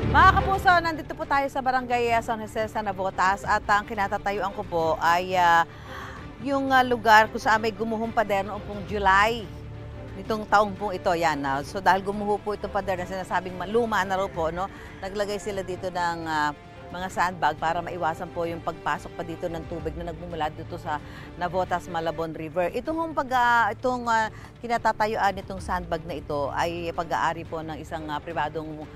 Mga kapuso, nandito po tayo sa Barangay San Jose sa Navotas at ang kinatatayuan ko po ay yung lugar kung saan may gumuhong pader noong pong July nitong taong pong ito. Yan. So dahil gumuho po itong pader na sinasabing luma na raw po, no, naglagay sila dito ng mga sandbag para maiwasan po yung pagpasok pa dito ng tubig na nagmumula dito sa Navotas Malabon River. Itong kinatatayuan nitong sandbag na ito ay pag-aari po ng isang pribadong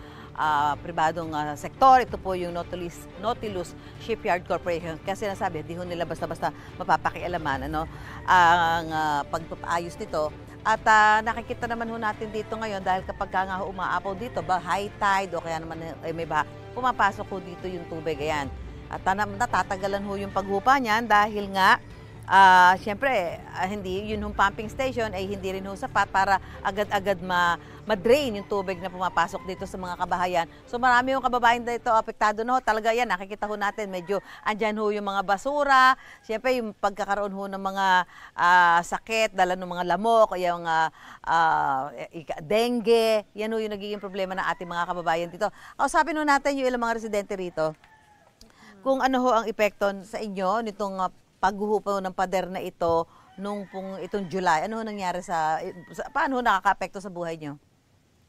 sektor. Ito po yung Nautilus Shipyard Corporation. Kasi nasabi, di ho nila basta-basta mapapakialaman ang pagpapaayos nito. At nakikita naman ho natin dito ngayon dahil kapag nga umaapaw dito, high tide o kaya naman may baha, pumapasok ho dito yung tubig. Ayan. At natatagalan ho yung paghupa niyan dahil nga siyempre, hindi yun yung pumping station ay hindi rin ho sapat para agad-agad ma-drain yung tubig na pumapasok dito sa mga kabahayan. So marami yung kababayan dito apektado na ho. Talaga yan, nakikita ho natin, medyo andyan ho yung mga basura. Siyempre, yung pagkakaroon ho ng mga sakit, dala ng mga lamok, yung dengue, yan ho yung nagiging problema ng ating mga kababayan dito. Kausapin ho natin yung ilang mga residente rito. Kung ano ho ang epekto sa inyo nitong paghuhupo ng pader na ito nung itong July. Ano ho nangyari paano ho nakaka-apekto sa buhay nyo?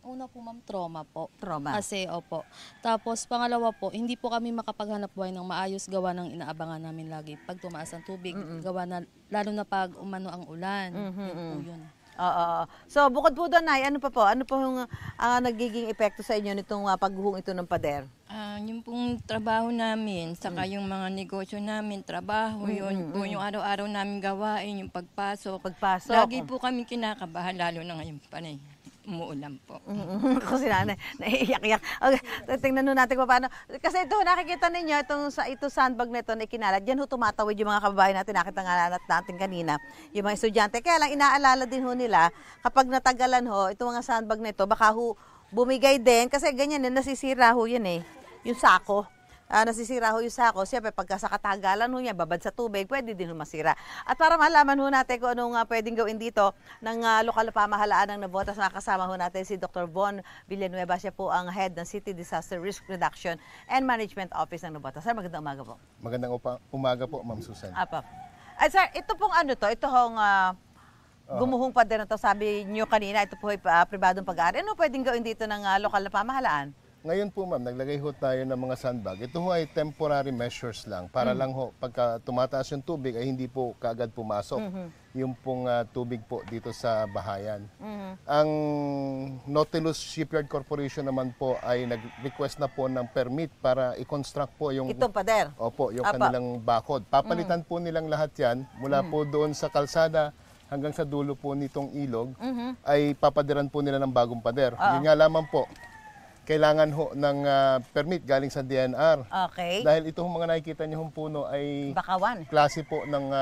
Una po ma'am, trauma po. Trauma? Kasi opo. Tapos pangalawa po, hindi po kami makapaghanap buhay ng maayos gawa ng inaabangan namin lagi. Pag tumaas ang tubig, gawa na, lalo na pag umano ang ulan. Yun po yun. So bukod po doon, ano pa po? Ano po yung nagiging epekto sa inyo nitong paghuhong ito ng pader? Yung pong trabaho namin, saka yung mga negosyo namin, trabaho, yun po yung araw-araw namin gawain, yung pagpasok. Lagi po kami kinakabahan, lalo na ngayon panay. Umuulan po. Kasi naiiyak-iyak. Okay, tingnan nun natin kung paano. Kasi ito, nakikita ninyo, ito sandbag na ito na ikinala. Diyan ho tumatawid yung mga kababayan natin. Nakita nga natin kanina, yung mga estudyante. Kaya lang, inaalala din ho nila, kapag natagalan ho, itong mga sandbag na ito, baka ho bumigay din. Kasi ganyan, nasisira ho yan yung sako. Nasisira ho yung sako. Siyempre, pagka sa katagalan ho niya, babad sa tubig, pwede din ho masira. At para malaman ho natin kung anong pwedeng gawin dito ng lokal na pamahalaan ng Navotas, nakasama ho natin si Dr. Von Villanueva. Siya po ang head ng City Disaster Risk Reduction and Management Office ng Navotas. Sir, magandang umaga po. Magandang umaga po, Ma'am Susan. At sir, ito pong ito hong gumuhong pader na to, sabi niyo kanina, ito po ay pribadong pag-aari. Ano pwedeng gawin dito ng lokal na pamahalaan? Ngayon po ma'am, naglagay ho tayo ng mga sandbag. Ito ho ay temporary measures lang para lang ho pagka tumataas yung tubig ay hindi po kaagad pumasok yung pong tubig po dito sa bahayan. Ang Nautilus Shipyard Corporation naman po ay nag-request na po ng permit para i-construct po yung itong pader. Opo, yung kanilang bakod. Papalitan po nilang lahat yan mula po doon sa kalsada hanggang sa dulo po nitong ilog ay papadiran po nila ng bagong pader. Yun nga lamang po, kailangan ho ng permit galing sa DNR. Okay. Dahil itong mga nakikita niyo puno ay bakawan. Klase po ng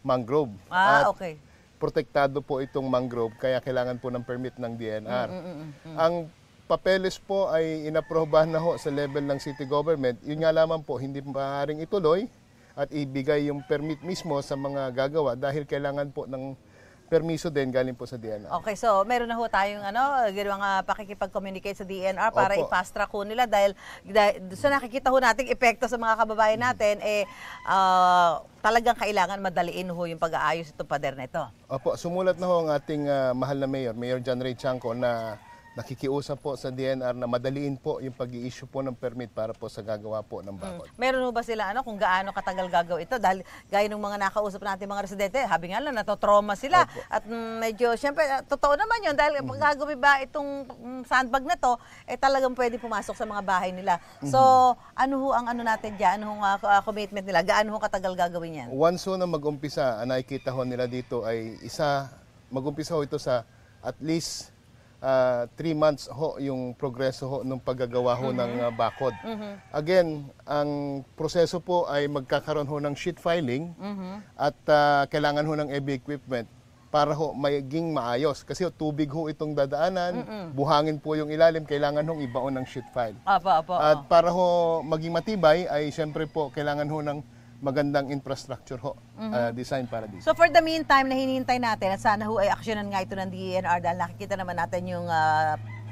mangrove. At okay. Protektado po itong mangrove kaya kailangan po ng permit ng DNR. Ang papeles po ay inaprobahan na ho sa level ng city government. Yun nga lamang po, hindi maaaring ituloy at ibigay yung permit mismo sa mga gagawa dahil kailangan po ng permiso din galing po sa DNR. Okay, so meron na ho tayong ginawang pakikipag-communicate sa DNR para i-fast track ho nila dahil sa nakikita ho nating epekto sa mga kababayan natin, talagang kailangan madaliin ho yung pag-aayos itong pader na ito. Opo, sumulat na ho ang ating mahal na Mayor John Ray Chanco na nakikiusap po sa DNR na madaliin po yung pag-i-issue po ng permit para po sa gagawa po ng bakod. Meron ho ba sila kung gaano katagal gagawin ito? Dahil gaya ng mga nakausap natin mga residente, habi nga lang, natotrauma sila. At medyo, siyempre, totoo naman yun dahil pag gagawin ba itong sandbag na to, talagang pwede pumasok sa mga bahay nila. So, ano ho ang natin dyan? Ano ho commitment nila? Gaano ho katagal gagawin yan? Once ho na mag-umpisa, nakikita ho nila dito ay mag-umpisa ho ito sa at least 3 months ho yung progreso ho nung paggagawa ho ng bakod. Again, ang proseso po ay magkakaroon ho ng sheet filing at kailangan ho ng heavy equipment para ho maging maayos. Kasi tubig ho itong dadaanan, buhangin po yung ilalim, kailangan hong ibaon ng sheet file. At para ho maging matibay ay siyempre po kailangan ho ng magandang infrastructure ho, design para dito. So for the meantime na hinihintay natin at sana ho ay aksyonan nga ito ng DENR dahil nakikita naman natin yung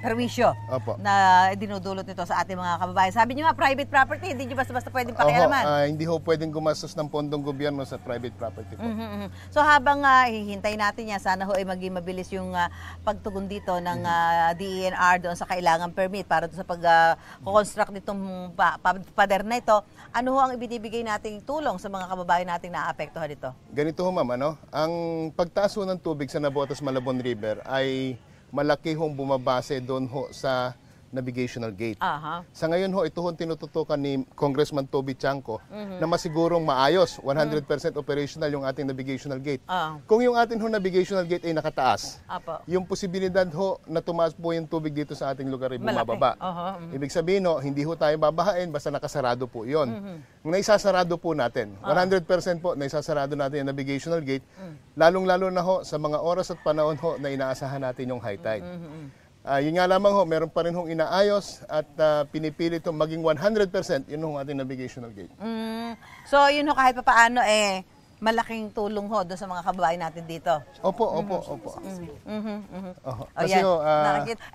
perwisyo Opo. na dinudulot nito sa ating mga kababayan. Sabi niyo nga, private property, hindi niyo basta-basta pwedeng pakialaman. Hindi ho pwedeng gumastos ng pondong gobyerno sa private property po. So habang hihintay natin yan, sana ho ay maging mabilis yung pagtugon dito ng DENR doon sa kailangang permit para doon sa pag-construct nitong pader na ito. Ano ho ang ibinibigay nating tulong sa mga kababayan nating naapektuhan dito? Ganito ho ma'am, ang pagtaas ho ng tubig sa Navotas Malabon River ay malaki hong bumabase doon ho sa navigational gate. Sa ngayon ho, ito ho tinututukan ni Congressman Toby Chanco na masigurong maayos, 100% operational yung ating navigational gate. Kung yung ating ho navigational gate ay nakataas, yung posibilidad ho na tumaas po yung tubig dito sa ating lugar ay bumababa. Ibig sabihin ho, hindi ho tayo babahain basta nakasarado po yun. Kung naisasarado po natin, 100% po naisasarado natin yung navigational gate, lalong-lalo na ho sa mga oras at panahon ho na inaasahan natin yung high tide. Yun nga lamang ho, meron pa rin hong inaayos at pinipili itong maging 100%, yun hong ating navigational gate. So yun ho, kahit pa paano malaking tulong ho doon sa mga kababayan natin dito. Opo. Kasi ho,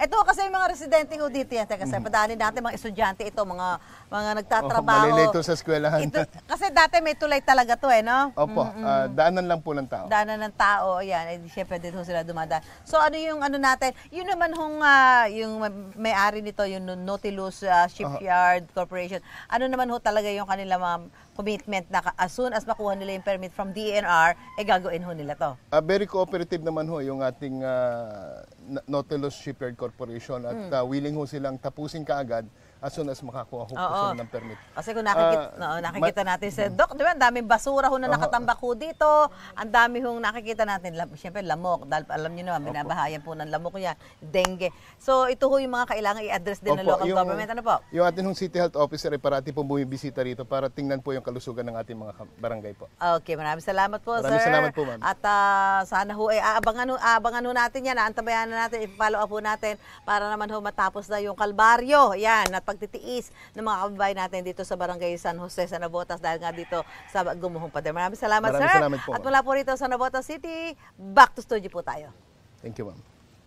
ito kasi yung mga residente ho dito yan. Teka, padaanin natin mga estudyante ito, mga nagtatrabaho. Malilito sa eskwelahan. Kasi dati may tulay talaga to no? Opo, daanan lang po ng tao. Daanan ng tao, ayan. Siyempre dito sila dumadaan. So ano yung ano natin, yun naman hong yung may-ari nito, yung Nautilus Shipyard Corporation, ano naman ho talaga yung kanila mga commitment na as soon as makuha nila yung permit from DENR, gagawin ho nila to? Very cooperative naman ho yung ating Nautilus Shipyard Corporation at willing ho silang tapusin kaagad as soon as makakuha ho po sila ng permit. Kasi kung nakikita natin sa Doc, di ba, ang daming basura ho na nakatambak ho dito, ang dami hong nakikita natin, siyempre lamok, dahil alam niyo naman, binabahayan po ng lamok yan, dengue. So ito ho yung mga kailangan i-address din ng local government. Ano po? Yung ating hong City Health Officer ay parati po bumibisita rito para tingnan po yung kalusugan ng ating mga barangay po. Okay, maraming salamat po, Maraming sir. salamat po, ma'am. At sana ho, abangan ho natin yan, antabayan na natin, i-follow up ho natin para naman ho matapos na yung kalbaryo, yan, at pagtitiis ng mga kababayan natin dito sa Barangay San Jose, sa Navotas, dahil nga dito sa Gumuhong Pader. Maraming salamat, sir. Salamat po, at mula po rito sa Navotas City, back to studio po tayo. Thank you, ma'am.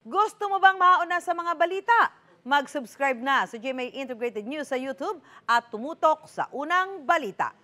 Gusto mo bang mauna sa mga balita? Mag-subscribe na sa GMA Integrated News sa YouTube at tumutok sa unang balita.